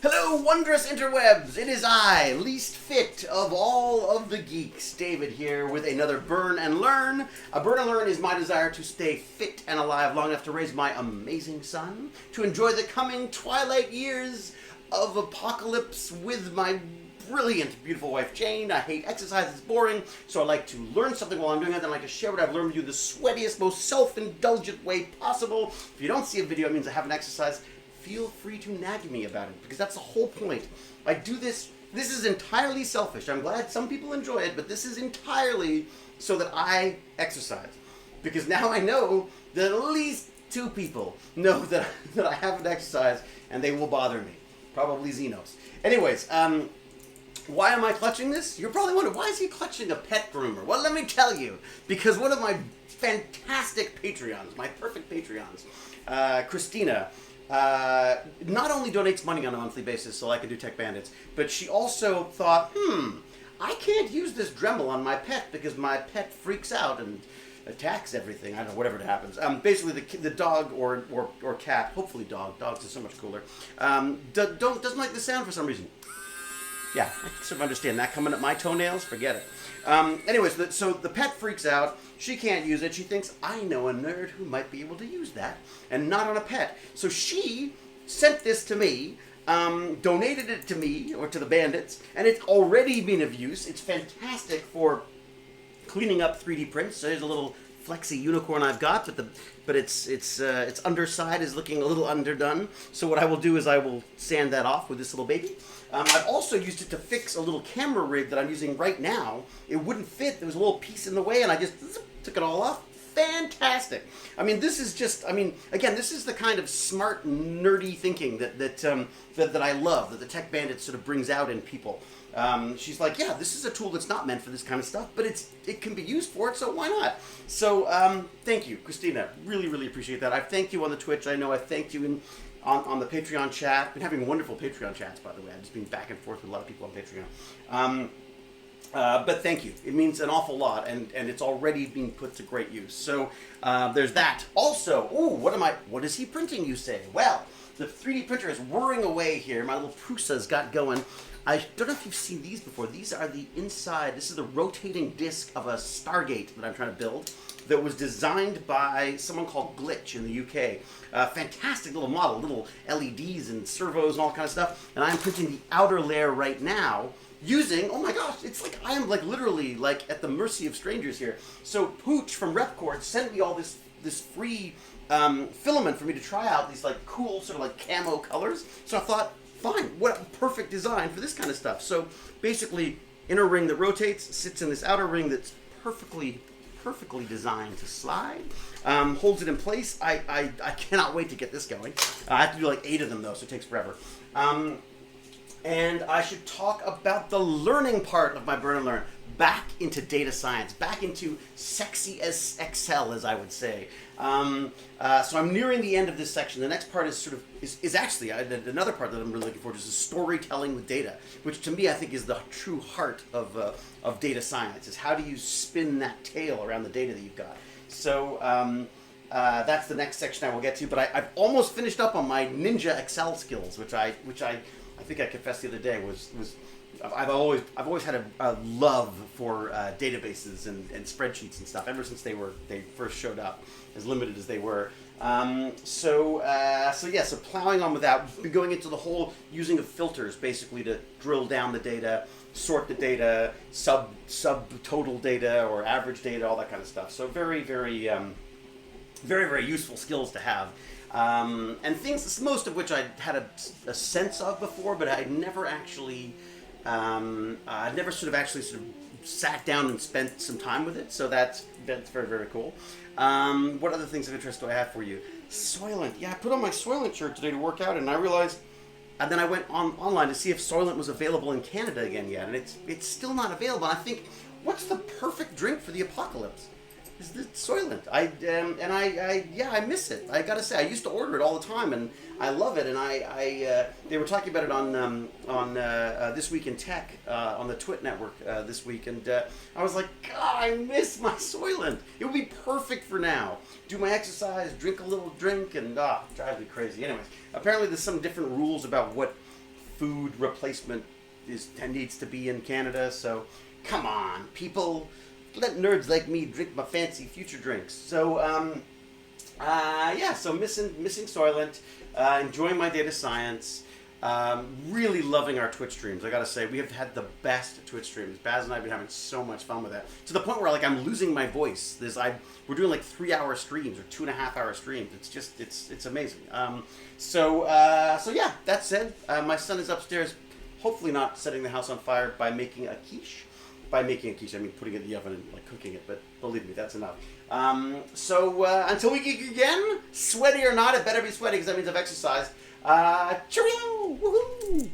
Hello, wondrous interwebs! It is I, least fit of all of the geeks, David here with another Burn and Learn. A Burn and Learn is my desire to stay fit and alive long enough to raise my amazing son, to enjoy the coming twilight years of apocalypse with my brilliant, beautiful wife Jane. I hate exercise, it's boring, so I like to learn something while I'm doing it, and I like to share what I've learned with you the sweatiest, most self-indulgent way possible. If you don't see a video, it means I haven't exercised. Feel free to nag me about it, because that's the whole point. I do this is entirely selfish. I'm glad some people enjoy it, but this is entirely so that I exercise. Because now I know that at least 2 people know that I haven't exercised, and they will bother me. Probably Xenos. Anyways, why am I clutching this? You're probably wondering, why is he clutching a pet groomer? Well, let me tell you. Because one of my fantastic Patreons, my perfect Patreons, Christina, not only donates money on a monthly basis so I can do Tech Bandits, but she also thought, I can't use this Dremel on my pet because my pet freaks out and attacks everything. I don't know, whatever it happens. Basically, the dog or cat, hopefully dog, dogs are so much cooler, doesn't like the sound for some reason. Yeah, I can sort of understand that. Coming up my toenails, forget it. Anyways, so the pet freaks out. She can't use it. She thinks, I know a nerd who might be able to use that, and not on a pet. So she sent this to me, donated it to me, or to the bandits, and it's already been of use. It's fantastic for cleaning up 3D prints. So there's a little flexy unicorn I've got, but its underside is looking a little underdone. So what I will do is I will sand that off with this little baby. I've also used it to fix a little camera rig that I'm using right now. It wouldn't fit. There was a little piece in the way, and I just took it all off. Fantastic. I mean, this is just, again, this is the kind of smart, nerdy thinking that I love, that the Tech Bandit sort of brings out in people. She's like, yeah, this is a tool that's not meant for this kind of stuff, but it can be used for it, so why not? So, thank you, Christina. Really, really appreciate that. I've thanked you on the Twitch. I know I've thanked you on the Patreon chat. I've been having wonderful Patreon chats, by the way. I've just been back and forth with a lot of people on Patreon. But thank you. It means an awful lot, and it's already being put to great use. So there's that. Also, what is he printing, you say? Well, the 3D printer is whirring away here. My little Prusa's got going. I don't know if you've seen these before. These are the inside. This is the rotating disc of a Stargate that I'm trying to build that was designed by someone called Glitch in the UK. Fantastic little model, little LEDs and servos and all kind of stuff. And I'm printing the outer layer right now using, oh my gosh, it's like I am literally at the mercy of strangers here. So Pooch from Repcord sent me all this free filament for me to try out these cool sort of camo colors. So I thought, fine, what a perfect design for this kind of stuff. So basically, inner ring that rotates sits in this outer ring that's perfectly designed to slide, holds it in place. I cannot wait to get this going. I have to do 8 of them though, so it takes forever. And I should talk about the learning part of my Burn and Learn. Back into data science, back into sexy as Excel, as I would say. So I'm nearing the end of this section. The next part is actually another part that I'm really looking forward to, is storytelling with data, which to me I think is the true heart of data science. Is how do you spin that tail around the data that you've got. So that's the next section I will get to. But I've almost finished up on my Ninja Excel skills, which I think I confessed the other day was I've always had a love for databases and spreadsheets and stuff ever since they first showed up, as limited as they were. So plowing on with that, going into the whole using of filters basically to drill down the data, sort the data, sub total data or average data, all that kind of stuff. So very, very, very, very useful skills to have. And things, most of which I had a sense of before, but I never actually, sat down and spent some time with it. So that's very, very cool. What other things of interest do I have for you? Soylent. Yeah, I put on my Soylent shirt today to work out, and I realized, and then I went online to see if Soylent was available in Canada again yet, and it's still not available. And I think, what's the perfect drink for the apocalypse? Is the Soylent. I miss it. I gotta say, I used to order it all the time, and I love it. And they were talking about it on This Week in Tech on the Twit Network this week, and I was like, God, I miss my Soylent. It would be perfect for now. Do my exercise, drink a little drink, and it drives me crazy. Anyways, apparently there's some different rules about what food replacement needs to be in Canada. So come on, people, let nerds like me drink my fancy future drinks. So yeah, so missing Soylent, enjoying my data science. Really loving our Twitch streams. I gotta say, we have had the best Twitch streams. Baz and I have been having so much fun with that, to the point where like I'm losing my voice. We're doing like 3-hour streams or 2.5-hour streams. It's just it's amazing. So yeah. That said, my son is upstairs, hopefully not setting the house on fire by making a quiche. By making a quiche, I mean putting it in the oven and like cooking it. But believe me, that's enough. So until we geek again, sweaty or not, it better be sweaty because that means I've exercised. Cheerio! Woohoo!